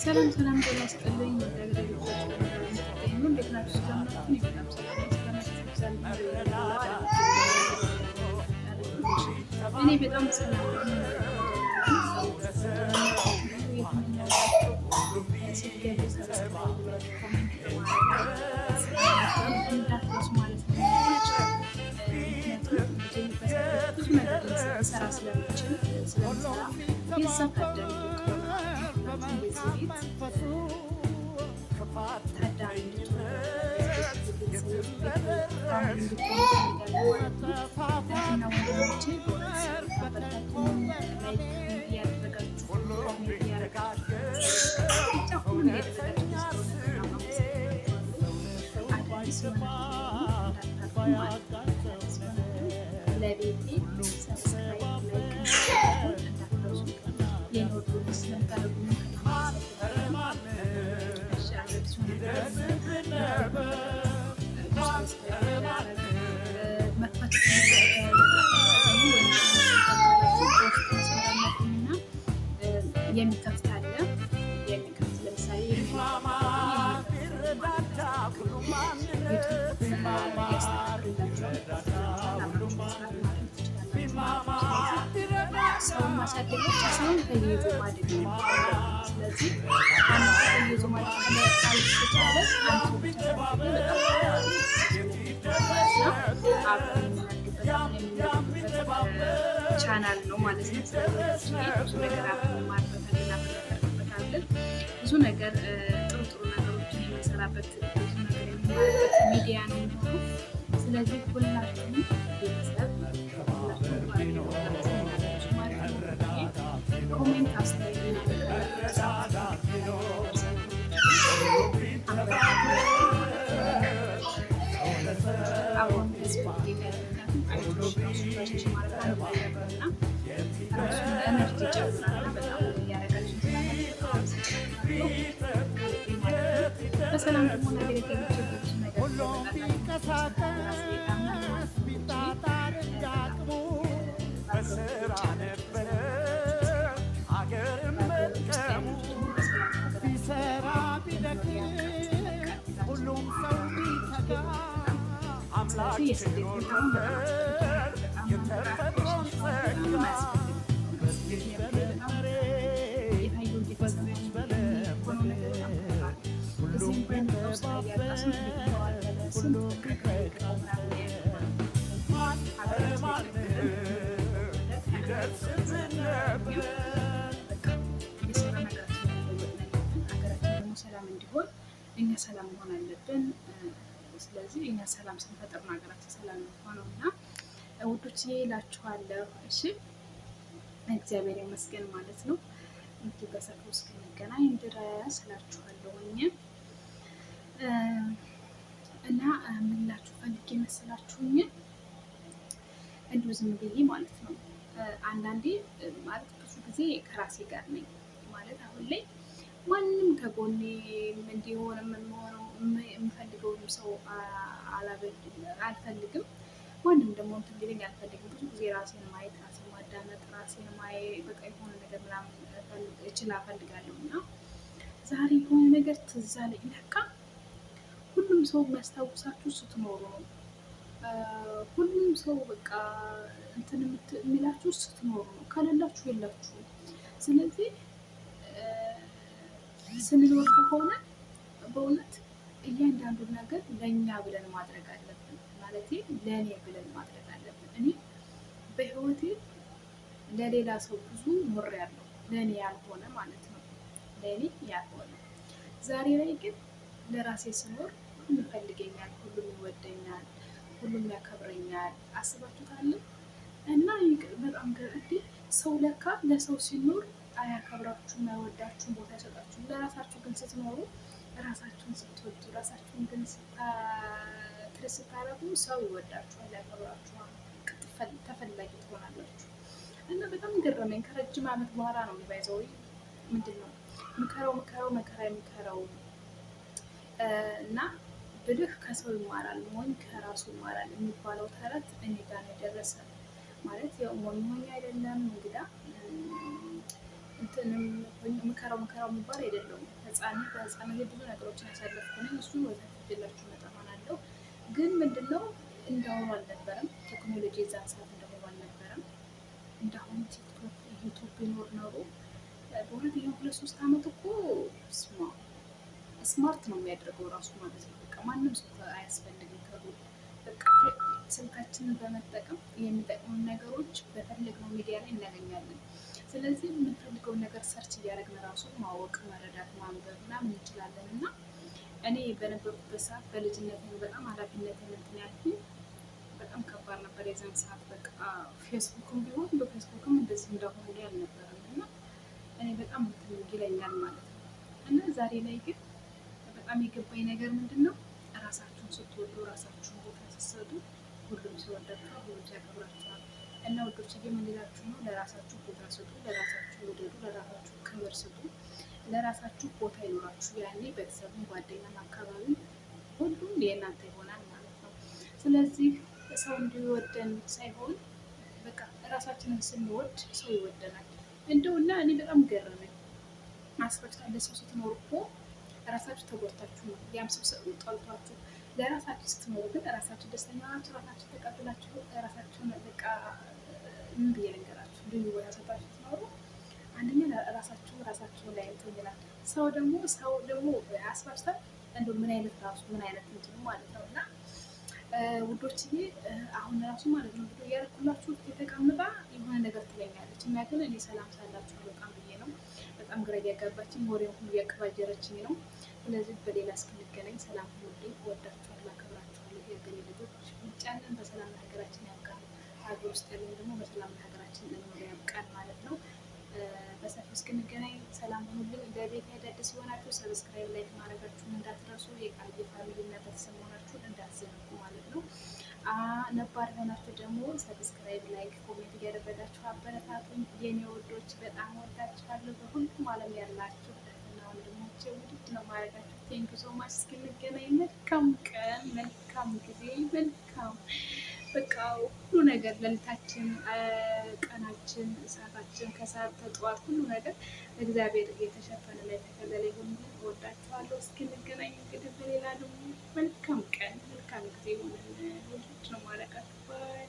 ሰላም ሰላም ጤና ይስጥልኝ። እንዴት ናችሁ? ሰላም እኔ በጣም ሰላም እንዳትረሱ ማለት ነው። ብዙ ነገር ሰራ ስለምችል ስለምሰራ የዛ ታዳሚ ለቤቴ ሰብስክራይብ ላይክ እንዳትረሱ። የኖርኩት ስለምታደርጉ የሚከፍት አለ። የሚከፍት ለምሳሌ ሰው ማሳደግ ብቻ ሳይሆን ከየዞ ማደግ ነው። ስለዚህ አንድ ከየዞ ማደግ ካልተቻለ አንድ ብቻ ቻናል ነው ማለት ነው። ብዙ ነገር እናበረታለን። ብዙ ነገር ጥሩ ጥሩ ነገሮችን የምንሰራበት ብዙ ነገር የምንማርበት ሚዲያ ነው የሚሆነው። ስለዚህ ሁላችሁም ቤተሰብ ኮሜንት አስተያየት አሁን ፌስቡክ ኤነርጂ ጨምራና በጣም እያደረጋችሁ በሰላም ደግሞ ነገር የተገኘች ሰላም እንዲሆን እኛ ሰላም መሆን አለብን። ስለዚህ እኛ ሰላም ስንፈጥር ነው ሀገራችን ሰላም የሚሆነው እና ውዶች እላችኋለሁ። እሺ እግዚአብሔር ይመስገን ማለት ነው። እንግዲህ በሰፊው እስክንገናኝ ድረስ እላችኋለሁኝ እና ምንላችሁ ፈልጌ መሰላችሁኝ እንዲሁ ዝም ብዬ ማለት ነው። አንዳንዴ ማለት ብዙ ጊዜ ከራሴ ጋር ነኝ ማለት አሁን ላይ ማንም ከጎኔ እንዲሆን የምንሆነው የምፈልገውም ሰው አልፈልግም። ማንም ደግሞ እንትን ሊለኝ አልፈልግም። ብዙ ጊዜ ራሴን ማየት፣ ራሴን ማዳመጥ፣ ራሴን ማየት በቃ የሆነ ነገር ምናምን እፈልጋለሁ እና ዛሬ የሆነ ነገር ትዝ አለኝ። ለካ ሁሉም ሰው የሚያስታውሳችሁ ስትኖሩ ነው። ሁሉም ሰው በቃ እንትን የሚላችሁ ስትኖሩ ነው። ከሌላችሁ የላችሁ። ስለዚህ ስንኖር ከሆነ በእውነት እያንዳንዱን ነገር ለእኛ ብለን ማድረግ አለብን። ማለት ለእኔ ብለን ማድረግ አለብን። እኔ በህይወቴ ለሌላ ሰው ብዙ ኖሬያለሁ፣ ለእኔ ያልሆነ ማለት ነው። ለእኔ ያልሆነ ዛሬ ላይ ግን ለራሴ ስኖር ሁሉም ይፈልገኛል፣ ሁሉም ይወደኛል፣ ሁሉም ያከብረኛል። አስባችሁታል? እና በጣም እንዴ ሰው ለካ ለሰው ሲኖር አያከብራችሁም፣ አይወዳችሁም፣ ቦታ አይሰጣችሁም። ለራሳችሁ ግን ስትኖሩ፣ ራሳችሁን ስትወዱ፣ ራሳችሁን ግን ስታረጉ ሰው ይወዳችኋል፣ ያከብራችኋል፣ ተፈላጊ ትሆናላችሁ። እና በጣም ገረመኝ። ከረጅም ዓመት በኋላ ነው የሚባይዘው ምንድን ነው ምከረው መከራ የሚከረው እና ብልህ ከሰው ይማራል፣ ሞኝ ከራሱ ይማራል የሚባለው ተረት እኔ ጋር ነው የደረሰ። ማለት ያው ሞኝ ሆኜ አይደለም እንግዳ እንትንም ምከራው የሚባል አይደለም። በህፃንነት ብዙ ነገሮችን ያሳለፍኩ ነኝ። እሱን ወደፊት ይዤላችሁ እመጣለሁ። ግን ምንድነው እንዳሁኑ አልነበረም። ቴክኖሎጂ የዛን ሰዓት እንደሆኑ አልነበረም። እንዳሁኑ ቲክቶክ ዩቱብ ቢኖር ኖሮ በእውነት ይሄ 2-3 ዓመት እኮ ስማርት ነው የሚያደርገው ራሱ ማለት ነው። በቃ ማንም ሰው አያስፈልግም ከሩቅ በቃ ስልካችንን በመጠቀም የሚጠቅሙን ነገሮች በፈለግነው ሚዲያ ላይ እናገኛለን። ስለዚህ የምንፈልገውን ነገር ሰርች እያደረግን ራሱ ማወቅ፣ መረዳት፣ ማንበብ ምናምን እንችላለን። እና እኔ በነበርኩበት ሰዓት በልጅነት በጣም ኃላፊነት እንትን ያልኩኝ በጣም ከባድ ነበር የዛን ሰዓት። በቃ ፌስቡክም ቢሆን በፌስቡክም እንደዚህ እንዳሁኑ ላይ አልነበረም እና እኔ በጣም ይለኛል ማለት ነው። እና ዛሬ ላይ ግን በጣም የገባኝ ነገር ምንድን ነው፣ ራሳችሁን ስትወዱ፣ ራሳችሁን ቦታ ስትሰጡ ሁሉም ሲወዳችኋል፣ ሁሉም ሲያከብራችኋል። እና ወዶች የምንላችሁ ነው፣ ለራሳችሁ ቦታ ስጡ፣ ለራሳችሁ ውደዱ፣ ለራሳችሁ ክብር ስጡ፣ ለራሳችሁ ቦታ ይኖራችሁ። ያኔ ቤተሰብን፣ ጓደኛም፣ አካባቢ ሁሉም የእናንተ ይሆናል ማለት ነው። ስለዚህ ሰው እንዲወደን ሳይሆን በቃ ራሳችንን ስንወድ ሰው ይወደናል። እንደው እና እኔ በጣም ገረመኝ። አስበሽታለ ሰው ስትኖር እኮ ራሳችሁ ተጎድታችሁ ነው፣ ያም ሰው ጠልቷችሁ። ለራሳችሁ ስትኖሩ ግን ራሳችሁ ደስተኛ ናችሁ፣ ራሳችሁ ተቀብላችሁ፣ ራሳችሁን በቃ ምን ብዬ ልንገራችሁ፣ ልዩ ቦታ ሰጣችሁ ስትኖሩ አንደኛ ራሳችሁ ላይ እንትን ይላል። ሰው ደግሞ አስባችታል እንደው ምን አይነት ራሱ ምን አይነት እንትኑ ማለት ነው። እና ውዶችዬ አሁን ራሱ ማለት ነው ቪዲዮ እያደረኩላችሁ የተቀምጣ የሆነ ነገር ትለኛለች እና ግን እኔ ሰላም ሳላችሁ በጣም ብዬ ነው። በጣም ግራ እያጋባችኝ ወሬውን ሁሉ እያቀባጀረችኝ ነው። ስለዚህ በሌላ እስክንገናኝ ሰላም ሁኑልኝ። እወዳችኋለሁ፣ አከብራችኋለሁ። የሀገሬ ልጆች ውጭ ያለን በሰላም ሀገራችን ያብቃን፣ ሀገር ውስጥ ያለን ደግሞ በሰላም ሀገራችን ለመኖር ያብቃን ማለት ነው። በሰፊው እስክንገናኝ ሰላም ሁኑልኝ። ለቤት አዳዲስ የሆናችሁ ሰብስክራይብ፣ ላይክ ማድረጋችሁን እንዳትረሱ። የቃል ፋሚሊ እና ቤተሰብ መሆናችሁን እንዳትዘነጉ ማለት ነው። ነባር የሆናችሁ ደግሞ ሰብስክራይብ፣ ላይክ፣ ኮሜንት እያደረጋችሁ አበረታቱኝ። የኔ ወዶች በጣም ወዳችኋለሁ። በሁሉም ዓለም ያላችሁ እና ወንድሞቼ ውድድ ነው ማድረጋችሁ። ቴንክ ሶ ማች። እስክንገናኝ መልካም ቀን፣ መልካም ጊዜ፣ መልካም በቃ ሁሉ ነገር ሌሊታችን፣ ቀናችን፣ ሰዓታችን፣ ከሰዓት ተጠዋት ሁሉ ነገር እግዚአብሔር የተሸፈነ ላይ የተከለለ ይሁን። እወዳችኋለሁ። እስክንገናኝ እንግዲህ በሌላ ደግሞ መልካም ቀን፣ መልካም ጊዜ ሆነ። ነው ማለቃት ባይ